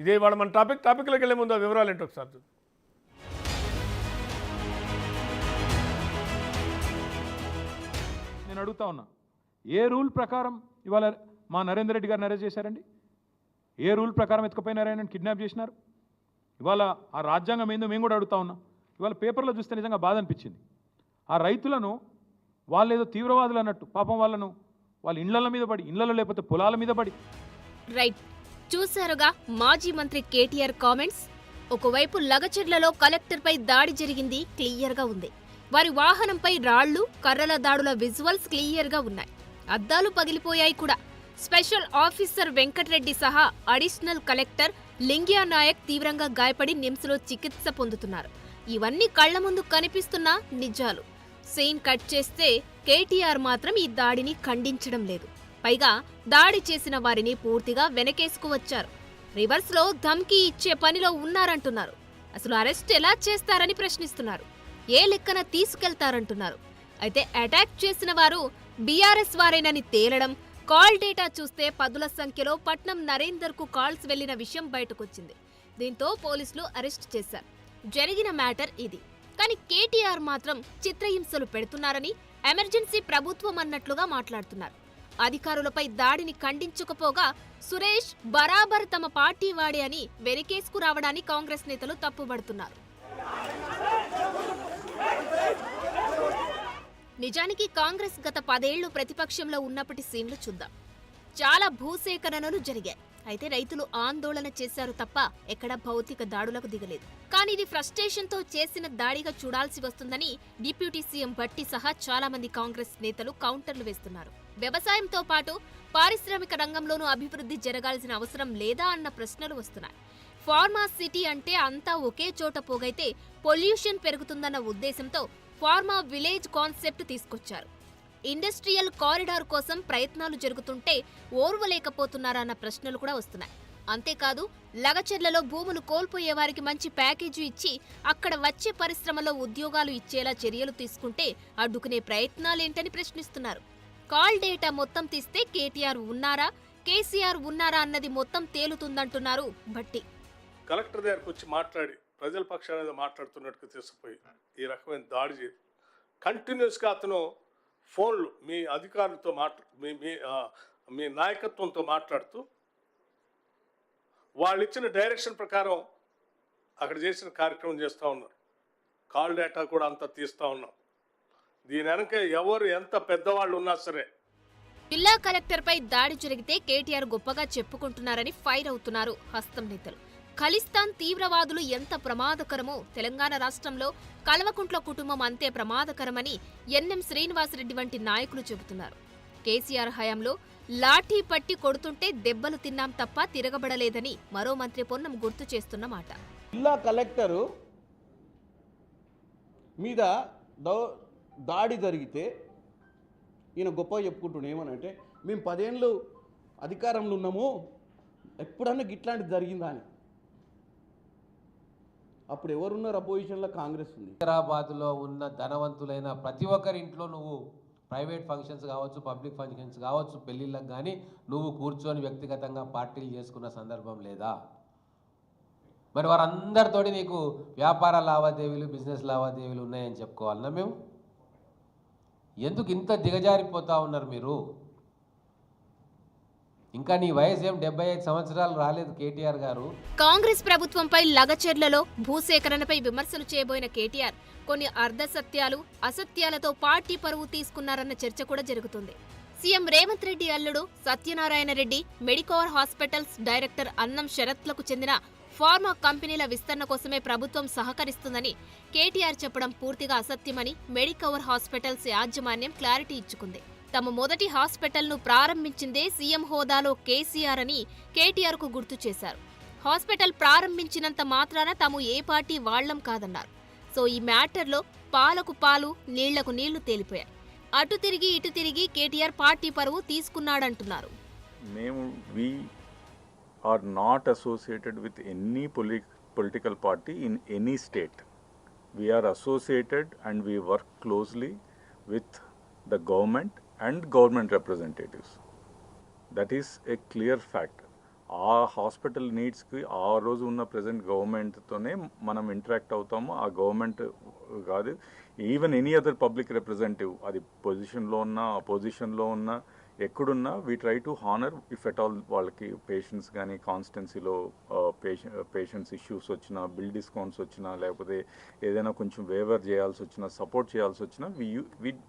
ఇదే ఇవాళ మన టాపిక్లోకి వెళ్ళే ముందు ఆ వివరాలు ఏంటో ఒకసారి చూద్దాం. నేను అడుగుతా ఉన్నా, ఏ రూల్ ప్రకారం ఇవాళ మా నరేందర్ రెడ్డి గారిని అరెస్ట్ చేశారండి? ఏ రూల్ ప్రకారం ఎత్తుకుపోయినారని కిడ్నాప్ చేసినారు? ఇవాళ ఆ రాజ్యాంగం ఏందో మేము కూడా అడుగుతా ఉన్నాం. ఇవాళ పేపర్లో చూస్తే నిజంగా బాధ అనిపించింది. ఆ రైతులను వాళ్ళు ఏదో తీవ్రవాదులు అన్నట్టు పాపం వాళ్ళ ఇళ్ల మీద పడి, ఇళ్లలో లేకపోతే పొలాల మీద పడి. రైట్, చూశారుగా మాజీ మంత్రి కేటీఆర్ కామెంట్స్. ఒకవైపు లగచర్లలో కలెక్టర్పై దాడి జరిగింది క్లియర్గా ఉంది. వారి వాహనంపై రాళ్లు, కర్రల దాడుల విజువల్స్ క్లియర్గా ఉన్నాయి. అద్దాలు పగిలిపోయాయి కూడా. స్పెషల్ ఆఫీసర్ వెంకటరెడ్డి సహా అడిషనల్ కలెక్టర్ లింగియా నాయక్ తీవ్రంగా గాయపడి నిమ్స్లో చికిత్స పొందుతున్నారు. ఇవన్నీ కళ్ల ముందు కనిపిస్తున్న నిజాలు. సీన్ కట్ చేస్తే కేటీఆర్ మాత్రం ఈ దాడిని ఖండించడం లేదు. పైగా దాడి చేసిన వారిని పూర్తిగా వెనకేసుకువచ్చారు. రివర్స్లో ధమ్కీ ఇచ్చే పనిలో ఉన్నారంటున్నారు. అసలు అరెస్ట్ ఎలా చేస్తారని ప్రశ్నిస్తున్నారు. ఏ లెక్కన తీసుకెళ్తారంటున్నారు. అయితే అటాక్ చేసిన వారు బీఆర్ఎస్ వారేనని తేలడం, కాల్ డేటా చూస్తే పదుల సంఖ్యలో పట్నం నరేందర్కు కాల్స్ వెళ్లిన విషయం బయటకొచ్చింది. దీంతో పోలీసులు అరెస్ట్ చేశారు. జరిగిన మ్యాటర్ ఇది. కానీ కేటీఆర్ మాత్రం చిత్రహింసలు పెడుతున్నారని, ఎమర్జెన్సీ ప్రభుత్వం అన్నట్లుగా మాట్లాడుతున్నారు. అధికారులపై దాడిని ఖండించకపోగా సురేష్ బరాబర్ తమ పార్టీ వాడే అని వెనకేసుకు రావడాన్ని కాంగ్రెస్ నేతలు తప్పుబడుతున్నారు. నిజానికి కాంగ్రెస్ గత 10 ఏళ్లు ప్రతిపక్షంలో ఉన్నప్పటి సీన్లు చూద్దాం. చాలా భూసేకరణలు జరిగాయి. అయితే రైతులు ఆందోళన చేశారు తప్ప ఎక్కడా భౌతిక దాడులకు దిగలేదు. కానీ ఇది ఫ్రస్ట్రేషన్తో చేసిన దాడిగా చూడాల్సి వస్తుందని డిప్యూటీ సీఎం భట్టి సహా చాలా మంది కాంగ్రెస్ నేతలు కౌంటర్లు వేస్తున్నారు. వ్యవసాయంతో పాటు పారిశ్రామిక రంగంలోనూ అభివృద్ధి జరగాల్సిన అవసరం లేదా అన్న ప్రశ్నలు వస్తున్నాయి. ఫార్మా సిటీ అంటే అంతా ఒకే చోట పోగైతే పొల్యూషన్ పెరుగుతుందన్న ఉద్దేశంతో ఫార్మా విలేజ్ కాన్సెప్ట్ తీసుకొచ్చారు. ఇండస్ట్రియల్ కారిడార్ కోసం ప్రయత్నాలు జరుగుతుంటే ఓర్వలేకపోతున్నారన్న ప్రశ్నలు కూడా వస్తున్నాయి. అంతేకాదు, లగచెర్లలో భూములు కోల్పోయే వారికి మంచి ప్యాకేజీ ఇచ్చి అక్కడ వచ్చే పరిశ్రమలో ఉద్యోగాలు ఇచ్చేలా చర్యలు తీసుకుంటే అడ్డుకునే ప్రయత్నాలేంటని ప్రశ్నిస్తున్నారు. కాల్ డేటా మొత్తం తీస్తే కేటీఆర్ ఉన్నారా, కేసీఆర్ ఉన్నారా అన్నది మొత్తం తేలుతుందంటున్నారు భట్టి. కలెక్టర్ దగ్గరకు వచ్చి మాట్లాడి ప్రజల పక్షాన మాట్లాడుతున్నట్టుగా తీసుకుపోయి ఈ రకమైన దాడి చేసి కంటిన్యూస్గా అతను ఫోన్లు మీ అధికారులతో మీ నాయకత్వంతో మాట్లాడుతూ వాళ్ళు ఇచ్చిన డైరెక్షన్ ప్రకారం అక్కడ చేసిన కార్యక్రమం చేస్తూ ఉన్నారు. కాల్ డేటా కూడా అంతా తీస్తూ ఉన్నాం. దీని వెనక ఎవరు ఎంత పెద్దవాళ్ళు ఉన్నా సరే. జిల్లా కలెక్టర్పై దాడి జరిగితే కేటీఆర్ గొప్పగా చెప్పుకుంటున్నారని ఫైర్ అవుతున్నారు హస్తం నేతలు. ఖలిస్తాన్ తీవ్రవాదులు ఎంత ప్రమాదకరమో తెలంగాణ రాష్ట్రంలో కల్వకుంట్ల కుటుంబం అంతే ప్రమాదకరమని ఎన్ఎం శ్రీనివాసరెడ్డి వంటి నాయకులు చెబుతున్నారు. కేసీఆర్ హయాంలో లాఠీ పట్టి కొడుతుంటే దెబ్బలు తిన్నాం తప్ప తిరగబడలేదని మరో మంత్రి పొన్నం గుర్తు చేస్తున్నమాట. జిల్లా కలెక్టరు మీద దాడి జరిగితే ఈయన గొప్పగా చెప్పుకుంటున్నాడు. ఏమనంటే మేము 10 ఏళ్ళు అధికారంలో ఉన్నాము, ఎప్పుడన్నా ఇట్లాంటిది జరిగిందా అని. అప్పుడు ఎవరున్నారు అపోజిషన్లో? కాంగ్రెస్ ఉంది. హైదరాబాద్లో ఉన్న ధనవంతులైన ప్రతి ఒక్కరి ఇంట్లో నువ్వు ప్రైవేట్ ఫంక్షన్స్ కావచ్చు, పబ్లిక్ ఫంక్షన్స్ కావచ్చు, పెళ్ళిళ్ళకు కానీ నువ్వు కూర్చొని వ్యక్తిగతంగా పార్టీలు చేసుకున్న సందర్భం లేదా? మరి వారందరితోటి నీకు వ్యాపార లావాదేవీలు, బిజినెస్ లావాదేవీలు ఉన్నాయని చెప్పుకోవాలన్నా మేము? ఎందుకు ఇంత దిగజారిపోతా ఉన్నారు మీరు? ఇంకా నీ వయసు ఏం 75 సంవత్సరాలు రాలేదు కేటీఆర్ గారు. కాంగ్రెస్ ప్రభుత్వంపై లగచెర్లలో భూసేకరణపై విమర్శలు చేయబోయిన కేటీఆర్ కొన్ని అర్ధసత్యాలు, అసత్యాలతో పార్టీ పరువు తీసుకున్నారన్న చర్చ కూడా జరుగుతుంది. సీఎం రేవంత్ రెడ్డి అల్లుడు Satyanarayana Reddy Medicover hospitals director అన్నం శరత్లకు చెందిన ఫార్మా కంపెనీల విస్తరణ కోసమే ప్రభుత్వం సహకరిస్తుందని కేటీఆర్ చెప్పడం పూర్తిగా అసత్యమని మెడికవర్ హాస్పిటల్స్ యాజమాన్యం క్లారిటీ ఇచ్చుకుంది. తమ మొదటి హాస్పిటల్ను ప్రారంభించిందే సీఎం హోదాలో కేసీఆర్ అని కేటీఆర్కు గుర్తు చేశారు. హాస్పిటల్ ప్రారంభించినంత మాత్రాన తాము ఏ పార్టీ వాళ్లం కాదన్నారు. సో ఈ మ్యాటర్లో పాలకు పాలు, నీళ్లకు నీళ్లు తేలిపోయాయి. అటు తిరిగి ఇటు తిరిగి కేటీఆర్ పార్టీ పరువు తీసుకున్నాడంటున్నారు. We are not associated with any political party in any state. We are associated and we work closely with the government and government representatives. That is a clear fact. ఆ హాస్పిటల్ నీడ్స్కి ఆ రోజు ఉన్న present గవర్నమెంట్తోనే మనం interact అవుతాము. ఆ government కాదు, even any other public representative, అది పొజిషన్లో ఉన్నా అపోజిషన్లో ఉన్నా ఎక్కడున్నా we try to honour if at all వాళ్ళకి పేషెంట్స్ కానీ కాన్స్టిట్యున్సీలో పేషెంట్స్ ఇష్యూస్ వచ్చినా, బిల్ డిస్కౌంట్స్ వచ్చినా, లేకపోతే ఏదైనా కొంచెం వేవర్ చేయాల్సి వచ్చినా, సపోర్ట్ చేయాల్సి వచ్చినా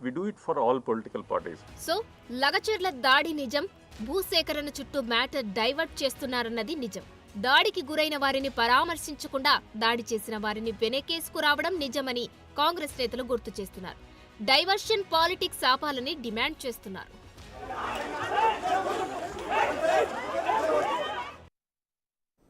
we do it for all political parties. So Lagacharla దాడి నిజం, భూసేకరణ చుట్టూ మ్యాటర్ డైవర్ట్ చేస్తున్నారన్నది నిజం. దాడికి గురైన వారిని పరామర్శించకుండా దాడి చేసిన వారిని వెనకేసుకురావడం నిజమని కాంగ్రెస్ నేతలు గుర్తు చేస్తున్నారు. డైవర్షన్ పాలిటిక్స్ ఆపాలని డిమాండ్ చేస్తున్నారు.